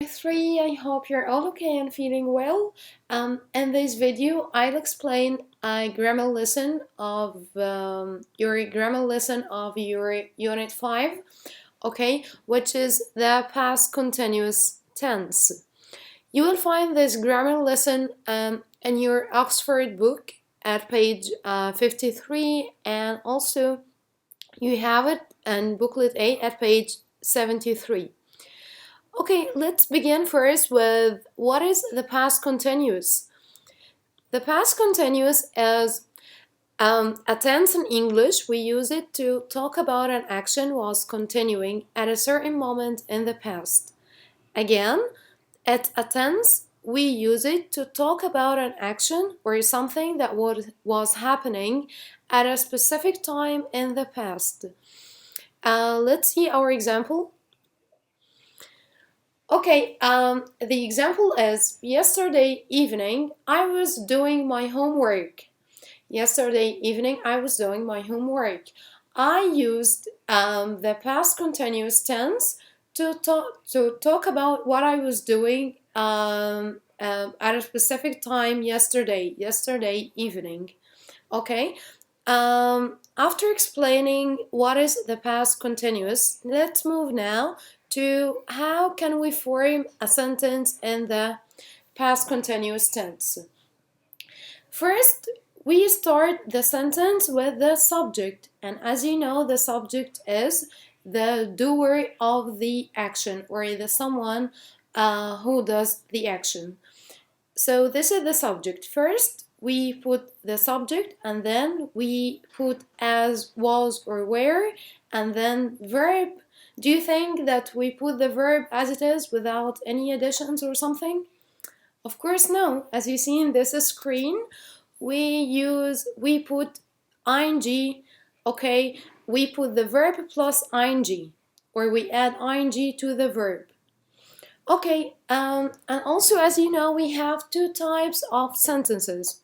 Three, I hope you're all okay and feeling well. In this video, I'll explain a grammar lesson of your Unit 5, okay, which is the past continuous tense. You will find this grammar lesson in your Oxford book at page 53, and also you have it in booklet A at page 73. Okay, let's begin first with what is the past continuous. The past continuous is a tense in English. We use it to talk about an action was continuing at a certain moment in the past. Again, at a tense, we use it to talk about an action or something that was happening at a specific time in the past. Let's see our example. Okay, the example is yesterday evening I was doing my homework. Yesterday evening I was doing my homework. I used the past continuous tense to talk about what I was doing at a specific time yesterday evening. Okay, after explaining what is the past continuous, let's move now to how can we form a sentence in the past continuous tense. First, we start the sentence with the subject, and as you know, the subject is the doer of the action or the someone who does the action. So this is the subject. First, we put the subject and then we put as, was, or were, and then verb. Do you think that we put the verb as it is without any additions or something? Of course no. As you see in this screen, we put ing, okay? We put the verb plus ing, or we add ing to the verb. Okay, and also as you know, we have two types of sentences.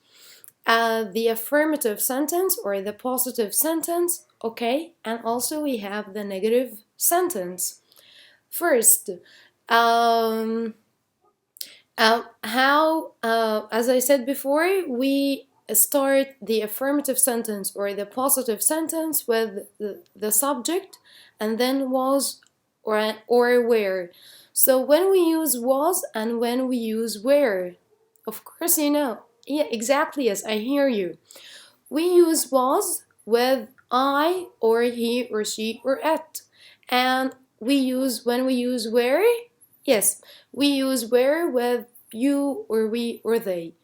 The affirmative sentence or the positive sentence, okay, and also we have the negative sentence. First, as I said before, we start the affirmative sentence or the positive sentence with the subject and then was or where. So when we use was and when we use where, of course you know. Yeah, exactly, yes, I hear you. We use was with I or he or she or it. And when we use where, yes, we use where with you or we or they.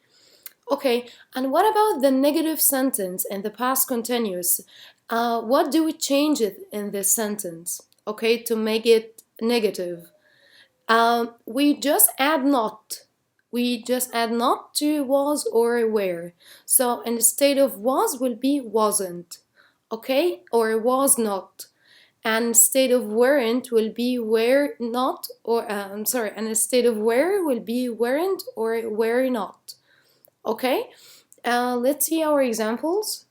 Okay, and what about the negative sentence and the past continuous? What do we change it in this sentence, okay, to make it negative? We just add not. We just add not to was or were. So instead of was will be wasn't, okay, or was not. And instead of weren't will be were not, or I'm sorry, and instead of were will be weren't or were not. Okay, let's see our examples.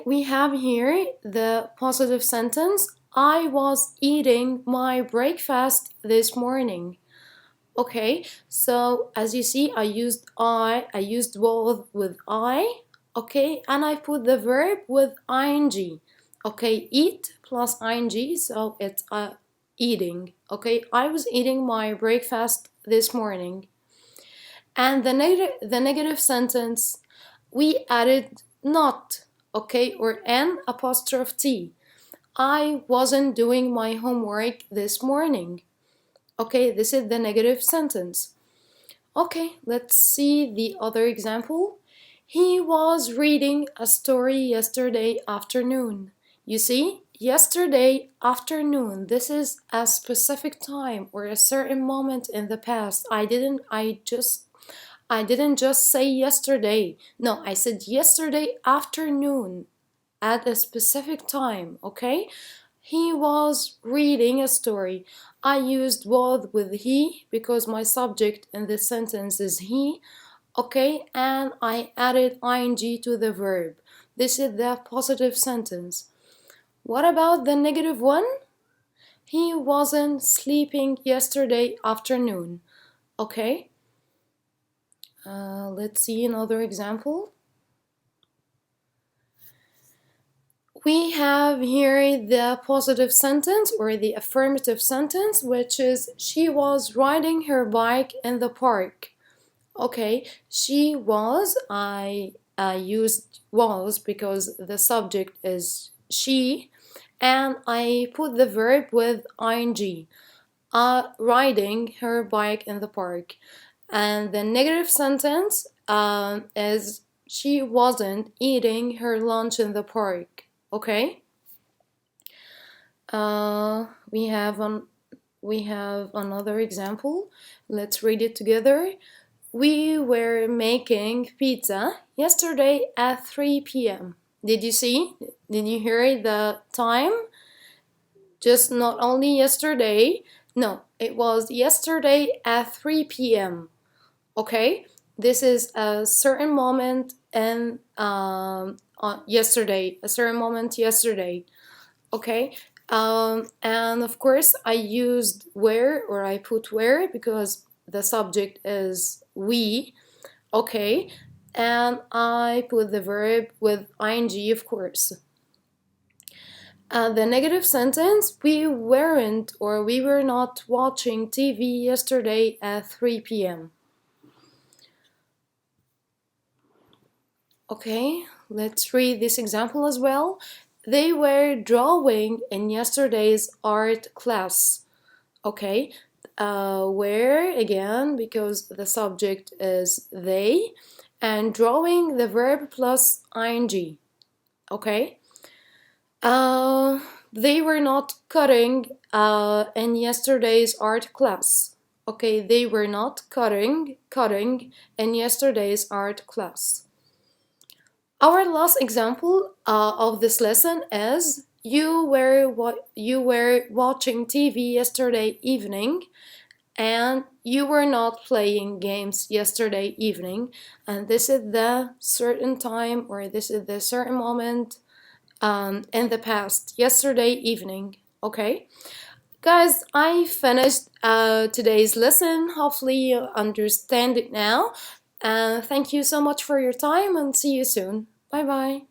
We have here the positive sentence. I was eating my breakfast this morning. Okay, so as you see, I used was with I, okay, and I put the verb with ing. Okay, eat plus ing, so it's eating. Okay, I was eating my breakfast this morning. And the negative sentence, we added not, okay, or an apostrophe T. I wasn't doing my homework this morning. Okay, this is the negative sentence. Okay, let's see the other example. He was reading a story yesterday afternoon. You see, yesterday afternoon, this is a specific time or a certain moment in the past. I didn't just say yesterday. No, I said yesterday afternoon at a specific time, okay? He was reading a story. I used was with he because my subject in this sentence is he, okay? And I added ing to the verb. This is the positive sentence. What about the negative one? He wasn't sleeping yesterday afternoon. Okay, let's see another example. We have here the positive sentence or the affirmative sentence, which is she was riding her bike in the park. Okay, she was, I used was because the subject is she, and I put the verb with ing, riding her bike in the park. And the negative sentence is she wasn't eating her lunch in the park. Okay, we have another example. Let's read it together. We were making pizza yesterday at 3 p.m. Did you see? Did you hear the time? Just not only yesterday. No, it was yesterday at 3 p.m. Okay? This is a certain moment and yesterday, a certain moment yesterday. Okay? And of course, I used where, or I put where because the subject is we. Okay, and I put the verb with ing, of course. The negative sentence, we weren't or we were not watching TV yesterday at 3 p.m. Okay, let's read this example as well. They were drawing in yesterday's art class. Okay, where again because the subject is they, and drawing the verb plus ing. Okay, they were not cutting in yesterday's art class. Okay, they were not cutting in yesterday's art class. Our last example of this lesson is you were watching TV yesterday evening and you were not playing games yesterday evening, and this is the certain time or this is the certain moment in the past, yesterday evening. Okay, guys, I finished today's lesson. Hopefully you understand it now. Thank you so much for your time and see you soon. Bye bye.